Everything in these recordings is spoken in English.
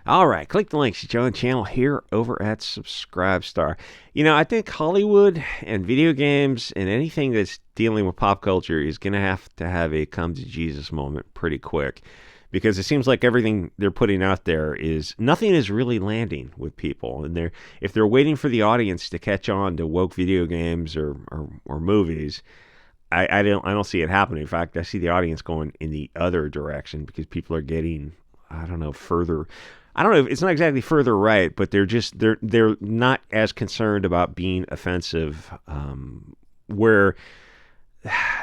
All right, click the links to join the channel here over at SubScribeStar. I think Hollywood and video games and anything that's dealing with pop culture is going to have a come to Jesus moment pretty quick, because it seems like everything they're putting out there is nothing is really landing with people, and if they're waiting for the audience to catch on to woke video games or movies, I don't see it happening. In fact, I see the audience going in the other direction because people are getting, I don't know, further. I don't know if it's not exactly further right, but they're not as concerned about being offensive. Where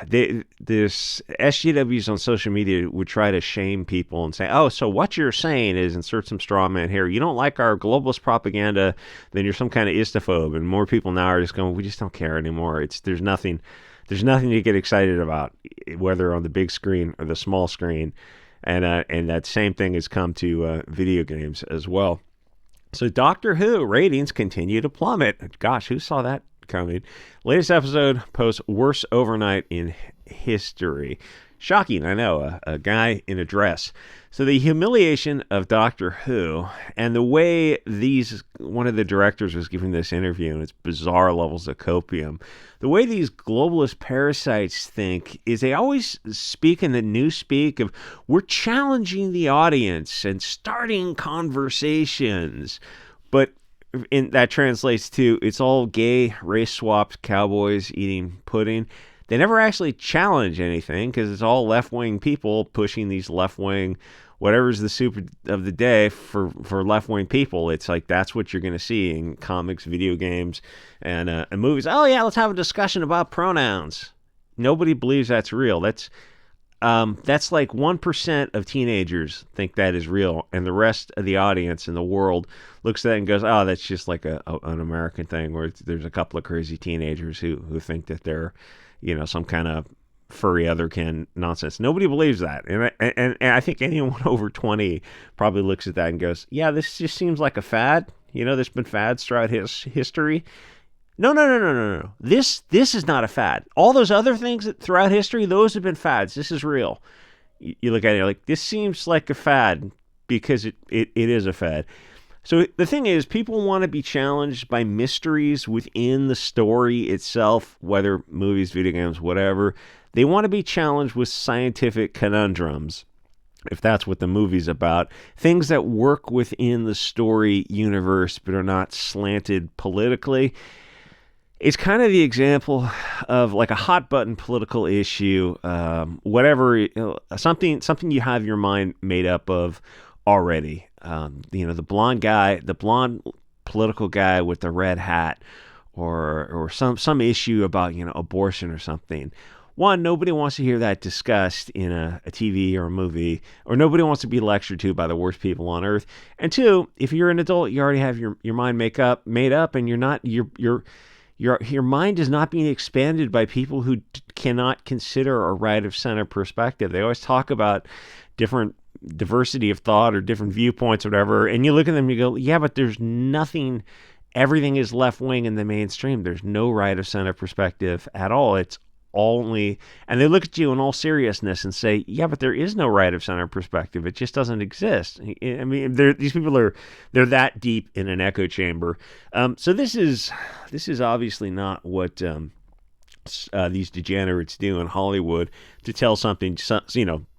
this SJWs on social media would try to shame people and say, "Oh, so what you're saying is insert some straw man here. You don't like our globalist propaganda, then you're some kind of istophobe." And more people now are just going, "We just don't care anymore. There's nothing to get excited about, whether on the big screen or the small screen." And that same thing has come to video games as well. So Doctor Who ratings continue to plummet. Gosh, who saw that coming? Latest episode posts worst overnight in history. Shocking, I know, a guy in a dress. So the humiliation of Doctor Who, and the way one of the directors was giving this interview, and it's bizarre levels of copium. The way these globalist parasites think is they always speak in the newspeak of, we're challenging the audience and starting conversations. But that translates to, it's all gay, race-swapped cowboys eating pudding. They never actually challenge anything because it's all left-wing people pushing these left-wing, whatever's the soup of the day for left-wing people. It's like that's what you're going to see in comics, video games, and movies. Oh, yeah, let's have a discussion about pronouns. Nobody believes that's real. That's like 1% of teenagers think that is real, and the rest of the audience in the world looks at that and goes, oh, that's just like an American thing where there's a couple of crazy teenagers who think that they're some kind of furry otherkin nonsense. Nobody believes that. And I think anyone over 20 probably looks at that and goes, yeah, this just seems like a fad. There's been fads throughout history. No. This is not a fad. All those other things throughout history, those have been fads. This is real. You look at it like, this seems like a fad because it is a fad. So the thing is, people want to be challenged by mysteries within the story itself, whether movies, video games, whatever. They want to be challenged with scientific conundrums, if that's what the movie's about. Things that work within the story universe but are not slanted politically. It's kind of the example of like a hot button political issue, whatever, something you have your mind made up of already. The blonde political guy with the red hat, or some issue about abortion or something. One, nobody wants to hear that discussed in a TV or a movie, or nobody wants to be lectured to by the worst people on earth. And two, if you're an adult, you already have your mind made up, and your mind is not being expanded by people who cannot consider a right of center perspective. They always talk about different diversity of thought or different viewpoints or whatever, and you look at them and you go, yeah, but there's nothing. Everything is left wing in the mainstream. There's no right of center perspective at all. It's only, and they look at you in all seriousness and say, yeah, but there is no right of center perspective. It just doesn't exist. I mean, these people they're that deep in an echo chamber. So this is obviously not what these degenerates do in Hollywood to tell something,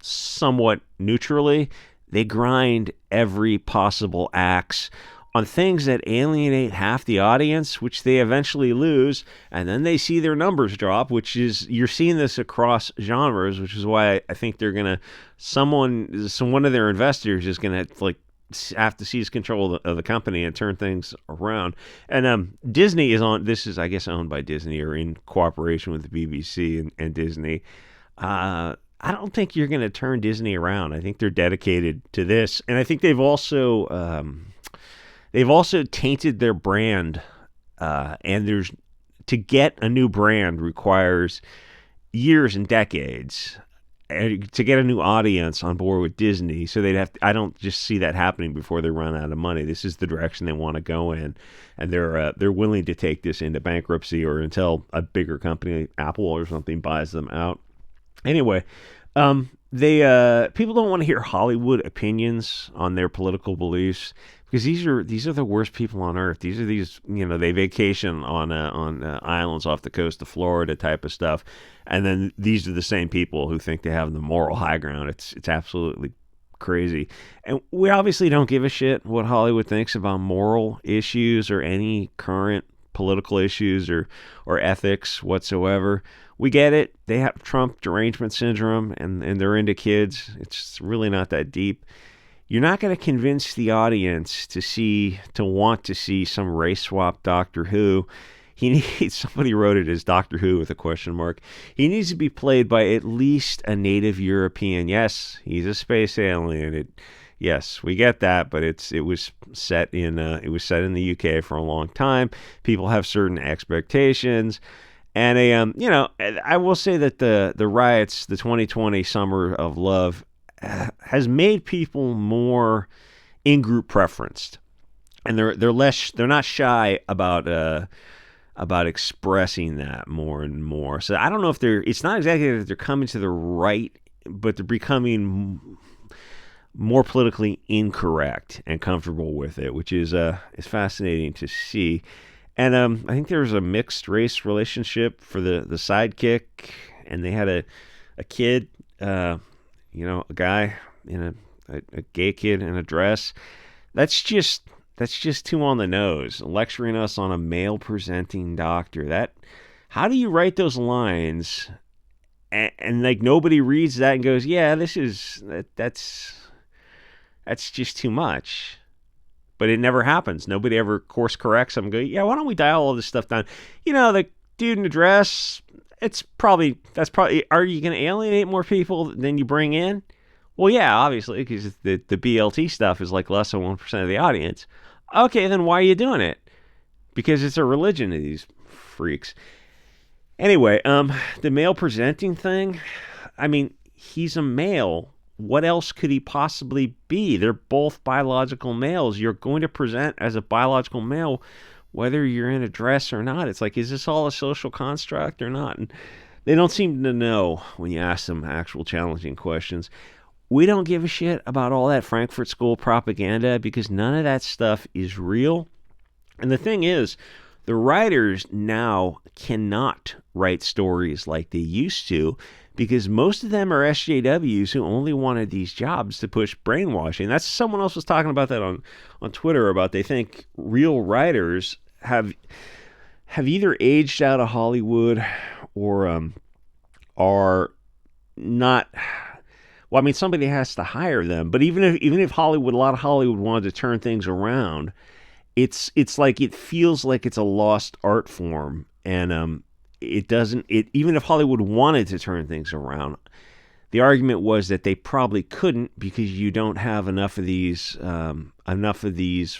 somewhat neutrally. They grind every possible axe on things that alienate half the audience, which they eventually lose, and then they see their numbers drop, you're seeing this across genres, which is why I think they're going to, one of their investors is going to have to seize control of the company and turn things around. And Disney this is, I guess, owned by Disney or in cooperation with the BBC and Disney. I don't think you're going to turn Disney around. I think they're dedicated to this. And I think they've also tainted their brand. And to get a new brand requires years and decades to get a new audience on board with Disney. So I don't just see that happening before they run out of money. This is the direction they want to go in, and they're willing to take this into bankruptcy or until a bigger company, Apple or something, buys them out. Anyway, they people don't want to hear Hollywood opinions on their political beliefs because these are the worst people on earth. These are these, they vacation on islands off the coast of Florida type of stuff, and then these are the same people who think they have the moral high ground. It's absolutely crazy. And we obviously don't give a shit what Hollywood thinks about moral issues or any current political issues or ethics whatsoever. We get it. They have Trump derangement syndrome and they're into kids. It's really not that deep. You're not going to convince the audience to want to see some race swap Doctor Who. He needs, somebody wrote it as Doctor Who with a question mark. He needs to be played by at least a native European. Yes, he's a space alien. Yes, we get that, but it was set in the UK for a long time. People have certain expectations, and I will say that the riots, the 2020 Summer of Love, has made people more in-group preferenced, and they're not shy about expressing that more and more. So I don't know if it's not exactly that they're coming to the right, but they're becoming more politically incorrect and comfortable with it, which is fascinating to see. And I think there was a mixed race relationship for the sidekick, and they had a kid, a guy in a gay kid in a dress. That's just too on the nose. Lecturing us on a male presenting doctor. How do you write those lines and like nobody reads that and goes, yeah, that's just too much. But it never happens. Nobody ever course corrects them and go, yeah, why don't we dial all this stuff down? The dude in the dress, that's probably, are you going to alienate more people than you bring in? Well, yeah, obviously, because the BLT stuff is like less than 1% of the audience. Okay, then why are you doing it? Because it's a religion to these freaks. Anyway, the male presenting thing, I mean, he's a male. What else could he possibly be? They're both biological males. You're going to present as a biological male whether you're in a dress or not. It's like, is this all a social construct or not? And they don't seem to know when you ask them actual challenging questions. We don't give a shit about all that Frankfurt School propaganda because none of that stuff is real. And the thing is, the writers now cannot write stories like they used to because most of them are SJWs who only wanted these jobs to push brainwashing. That's someone else was talking about that on Twitter about they think real writers have either aged out of Hollywood or are not. Well, I mean, somebody has to hire them. But even if a lot of Hollywood wanted to turn things around, it's like it feels like it's a lost art form, and it doesn't. Even if Hollywood wanted to turn things around, the argument was that they probably couldn't because you don't have enough of these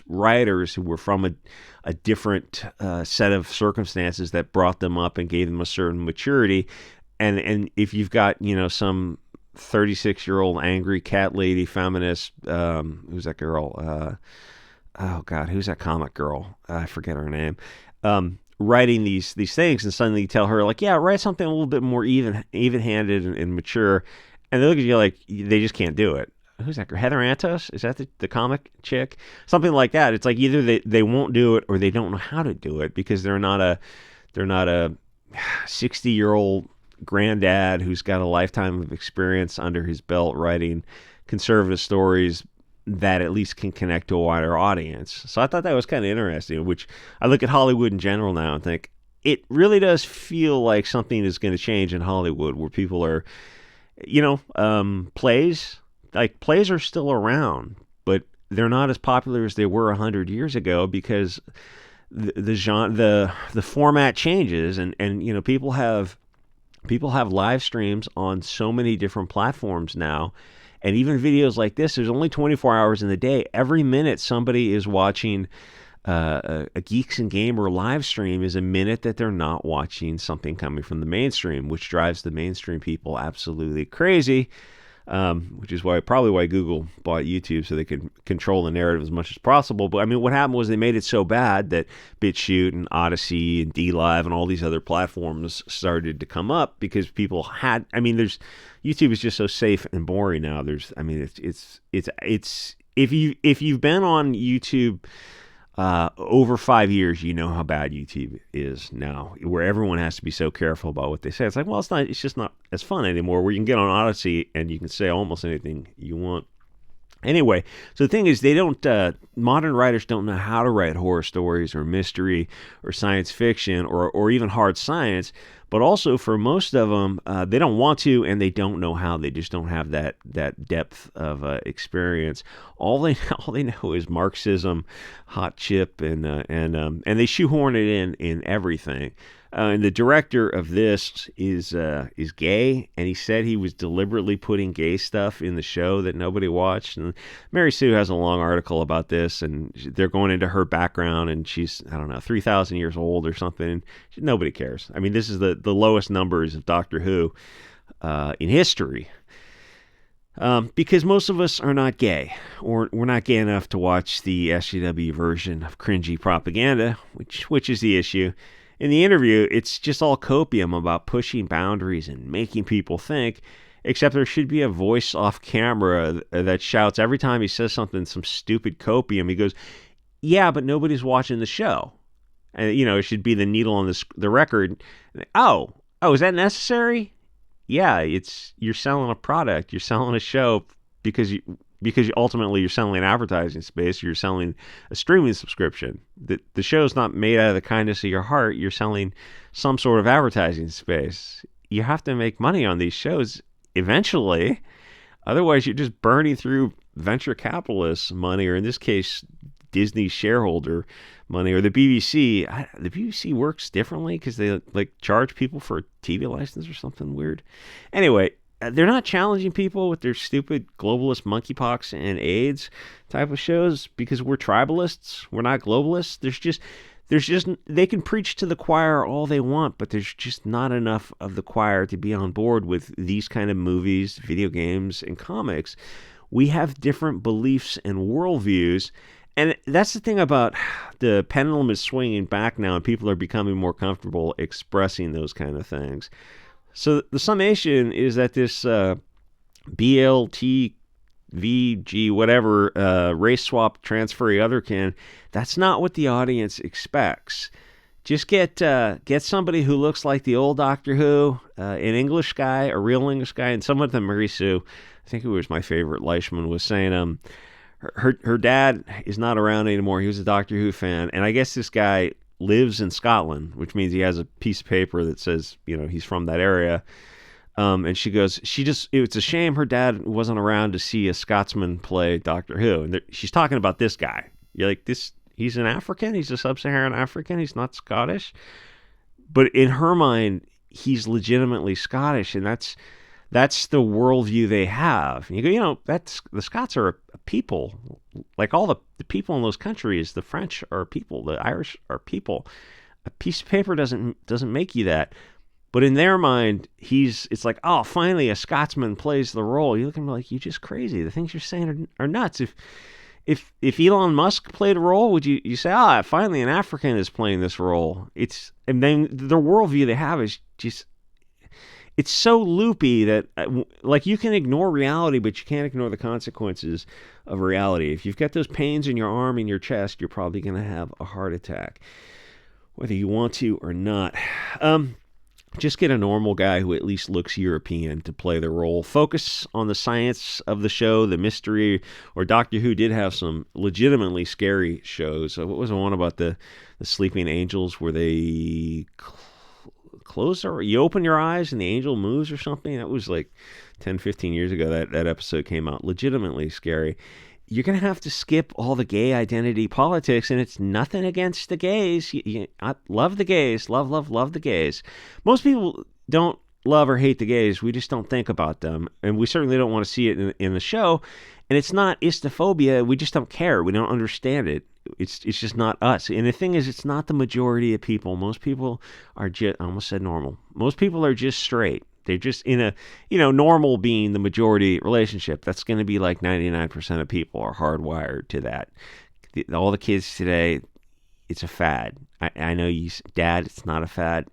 writers who were from a different set of circumstances that brought them up and gave them a certain maturity, and if you've got some 36-year-old angry cat lady feminist, who's that girl? Oh God, who's that comic girl? I forget her name. Writing these things, and suddenly you tell her like, yeah, write something a little bit more even-handed and mature, and they look at you like they just can't do it. Who's that girl? Heather Antos? Is that the comic chick? Something like that. It's like either they won't do it or they don't know how to do it because they're not a 60-year-old granddad who's got a lifetime of experience under his belt writing conservative stories that at least can connect to a wider audience. So I thought that was kind of interesting, which I look at Hollywood in general now and think it really does feel like something is going to change in Hollywood where people are, plays are still around, but they're not as popular as they were 100 years ago because the genre, the format changes and people have live streams on so many different platforms now. And even videos like this, there's only 24 hours in the day. Every minute somebody is watching a Geeks and Gamer live stream is a minute that they're not watching something coming from the mainstream, which drives the mainstream people absolutely crazy. which is probably why Google bought YouTube, so they could control the narrative as much as possible. But I mean, what happened was they made it so bad that BitChute and Odyssey and DLive and all these other platforms started to come up because people had. I mean, YouTube is just so safe and boring now. It's if you've been on YouTube over 5 years, you know how bad YouTube is now, where everyone has to be so careful about what they say. It's like, well, it's just not as fun anymore, where you can get on Odyssey and you can say almost anything you want. Anyway, so the thing is, modern writers don't know how to write horror stories or mystery or science fiction or even hard science. But also, for most of them, they don't want to, and they don't know how. They just don't have that depth of experience. All they know is Marxism, hot chip, and they shoehorn it in everything. And the director of this is gay, and he said he was deliberately putting gay stuff in the show that nobody watched. And Mary Sue has a long article about this, and they're going into her background, and she's, I don't know, 3,000 years old or something. Nobody cares. I mean, this is the lowest numbers of Doctor Who in history. Because most of us are not gay, or we're not gay enough to watch the SJW version of cringy propaganda, which is the issue. In the interview, it's just all copium about pushing boundaries and making people think, except there should be a voice off camera that shouts every time he says something, some stupid copium. He goes, yeah, but nobody's watching the show. And, it should be the needle on the record. Oh, is that necessary? Yeah, you're selling a product. You're selling a show because ultimately you're selling an advertising space. You're selling a streaming subscription. The show's not made out of the kindness of your heart. You're selling some sort of advertising space. You have to make money on these shows eventually. Otherwise, you're just burning through venture capitalists' money, or in this case, Disney shareholder money, or the BBC. The BBC works differently because they charge people for a TV license or something weird. Anyway, they're not challenging people with their stupid globalist monkeypox and AIDS type of shows because we're tribalists. We're not globalists. There's just they can preach to the choir all they want, but there's just not enough of the choir to be on board with these kind of movies, video games, and comics. We have different beliefs and worldviews. And that's the thing about the pendulum is swinging back now, and people are becoming more comfortable expressing those kind of things. So the summation is that this BLTVG, whatever, race swap, transfer, otherkin, that's not what the audience expects. Just get somebody who looks like the old Doctor Who, an English guy, a real English guy, and some of them, Mary Sue, I think it was my favorite, Leishman, was saying her dad is not around anymore. He was a Doctor Who fan, and I guess this guy lives in Scotland, which means he has a piece of paper that says, he's from that area. And she goes, it's a shame her dad wasn't around to see a Scotsman play Doctor Who. And she's talking about this guy. You're like, he's an African? He's a sub-Saharan African? He's not Scottish? But in her mind, he's legitimately Scottish, and that's the worldview they have. And you go, the Scots are a people. Like all the people in those countries, the French are people, the Irish are people. A piece of paper doesn't make you that. But in their mind, it's like, oh, finally a Scotsman plays the role. You look at him like, you're just crazy. The things you're saying are nuts. If Elon Musk played a role, would you say, finally an African is playing this role? And then the worldview they have is just, it's so loopy that you can ignore reality, but you can't ignore the consequences of reality. If you've got those pains in your arm and your chest, you're probably going to have a heart attack, whether you want to or not. Just get a normal guy who at least looks European to play the role. Focus on the science of the show, the mystery, or Doctor Who did have some legitimately scary shows. What was the one about the sleeping angels where they you open your eyes and the angel moves or something? That was like 10, 15 years ago that episode came out. Legitimately scary. You're going to have to skip all the gay identity politics, and it's nothing against the gays. I love the gays. Love the gays. Most people don't love or hate the gays. We just don't think about them, and we certainly don't want to see it in the show. And it's not istophobia. We just don't care. We don't understand it. It's just not us. And the thing is, it's not the majority of people. Most people are just, I almost said normal. Most people are just straight. They're just in a, normal being the majority relationship. That's going to be like 99% of people are hardwired to that. All the kids today, it's a fad. I know you, Dad, it's not a fad.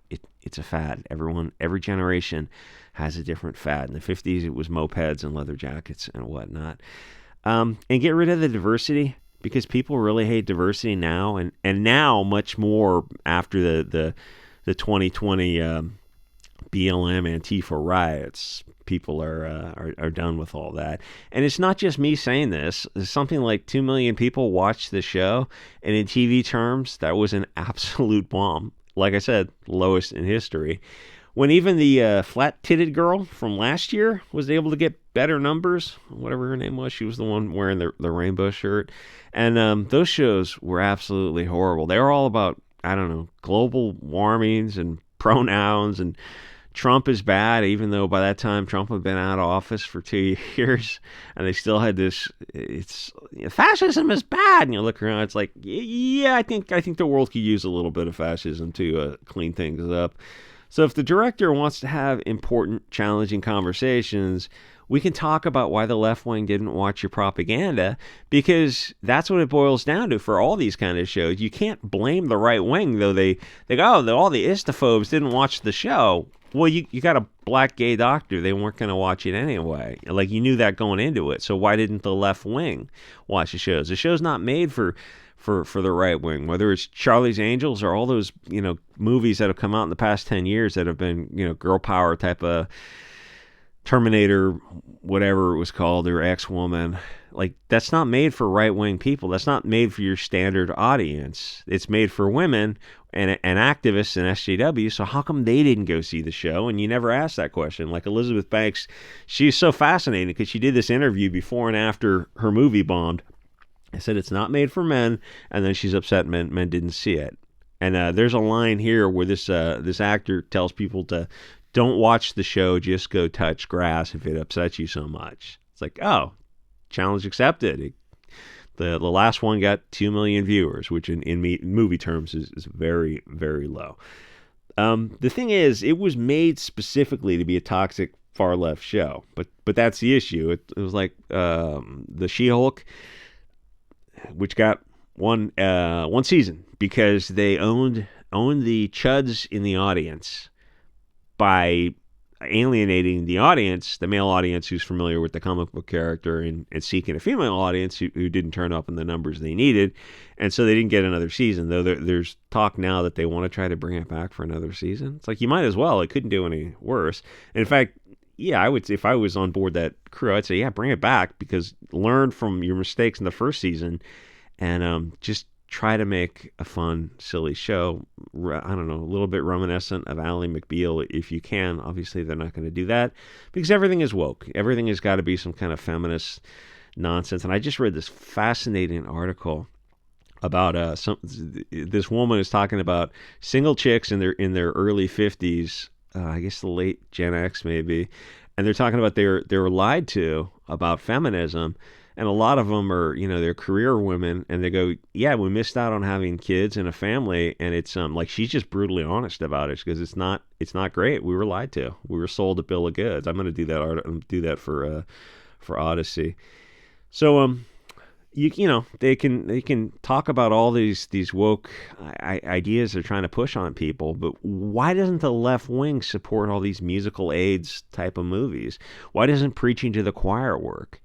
It's a fad. Every generation has a different fad. In the 50s, it was mopeds and leather jackets and whatnot. And get rid of the diversity, because people really hate diversity now, and now much more after the 2020 BLM Antifa riots. People are done with all that. And it's not just me saying this. Something like 2 million people watched the show, and in TV terms, that was an absolute bomb. Like I said, lowest in history. When even the flat-titted girl from last year was able to get better numbers, whatever her name was, she was the one wearing the rainbow shirt. And those shows were absolutely horrible. They were all about, I don't know, global warmings and pronouns, and Trump is bad, even though by that time Trump had been out of office for 2 years, and they still had this, fascism is bad. And you look around, it's like, yeah, I think the world could use a little bit of fascism to clean things up. So if the director wants to have important, challenging conversations, we can talk about why the left wing didn't watch your propaganda, because that's what it boils down to for all these kind of shows. You can't blame the right wing, though. They go, all the istophobes didn't watch the show. Well, you got a black gay doctor. They weren't going to watch it anyway. Like, you knew that going into it. So why didn't the left wing watch the shows? The show's not made for the right wing, whether it's Charlie's Angels or all those, movies that have come out in the past 10 years that have been, girl power type of Terminator, whatever it was called, or X-Woman. Like, that's not made for right-wing people. That's not made for your standard audience. It's made for women and activists and SJW. So how come they didn't go see the show? And you never ask that question. Like Elizabeth Banks, she's so fascinating because she did this interview before and after her movie bombed. I said it's not made for men, and then she's upset men didn't see it. And there's a line here where this actor tells people to don't watch the show, just go touch grass if it upsets you so much. It's like, oh, challenge accepted. The last one got 2 million viewers, which in movie terms is very, very low. The thing is, it was made specifically to be a toxic far left show, but that's the issue. It was like the She-Hulk, which got one season because they owned the chuds in the audience by alienating the audience, the male audience who's familiar with the comic book character, and seeking a female audience who didn't turn up in the numbers they needed. And so they didn't get another season, though there's talk now that they want to try to bring it back for another season. It's like, you might as well. It couldn't do any worse. And in fact, yeah, I would, if I was on board that crew, I'd say, yeah, bring it back, because learn from your mistakes in the first season and just try to make a fun, silly show. I don't know, a little bit reminiscent of Ally McBeal if you can. Obviously, they're not going to do that because everything is woke. Everything has got to be some kind of feminist nonsense. And I just read this fascinating article about this woman is talking about single chicks in their early 50s, I guess the late Gen X maybe, and they're talking about they were lied to about feminism. And a lot of them are, they're career women, and they go, yeah, we missed out on having kids and a family. And it's like, she's just brutally honest about it, because it's not great. We were lied to. We were sold a bill of goods. I'm going to do that for Odyssey. So they can talk about all these woke ideas they're trying to push on people, but why doesn't the left wing support all these musical aids type of movies? Why doesn't preaching to the choir work?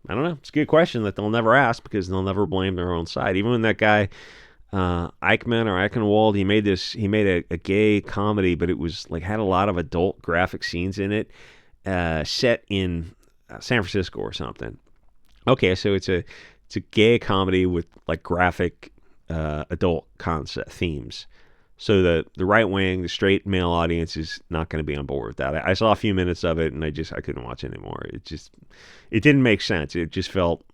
I don't know. It's a good question that they'll never ask, because they'll never blame their own side. Even when that guy Eichmann or Eichenwald, he made a gay comedy, but it was like had a lot of adult graphic scenes in it, set in San Francisco or something. Okay, so it's a gay comedy with like graphic adult concept themes. So the right wing, the straight male audience is not going to be on board with that. I saw a few minutes of it and I couldn't watch it anymore. It didn't make sense. It just felt,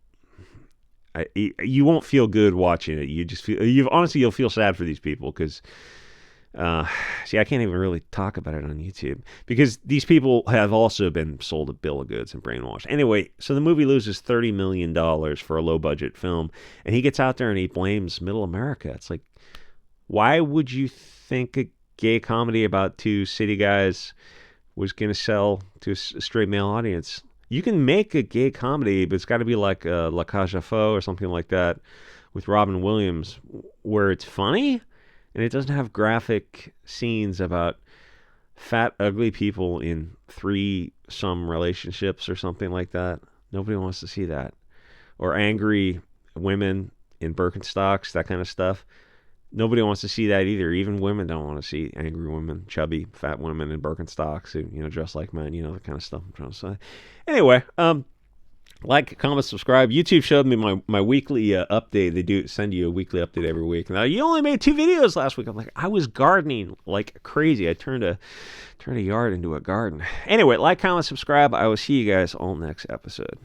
you won't feel good watching it. You'll feel sad for these people because, I can't even really talk about it on YouTube because these people have also been sold a bill of goods and brainwashed. Anyway, so the movie loses $30 million for a low budget film, and he gets out there and he blames middle America. It's like, why would you think a gay comedy about two city guys was going to sell to a straight male audience. You can make a gay comedy, but it's got to be like La Cage aux Folles or something like that with Robin Williams, where it's funny and it doesn't have graphic scenes about fat, ugly people in threesome relationships or something like that. Nobody wants to see that. Or angry women in Birkenstocks, that kind of stuff. Nobody wants to see that either. Even women don't want to see angry women, chubby, fat women in Birkenstocks who, dress like men, that kind of stuff I'm trying to say. Anyway, like, comment, subscribe. YouTube showed me my weekly update. They do send you a weekly update every week. Now, you only made 2 videos last week. I'm like, I was gardening like crazy. I turned a yard into a garden. Anyway, like, comment, subscribe. I will see you guys all next episode.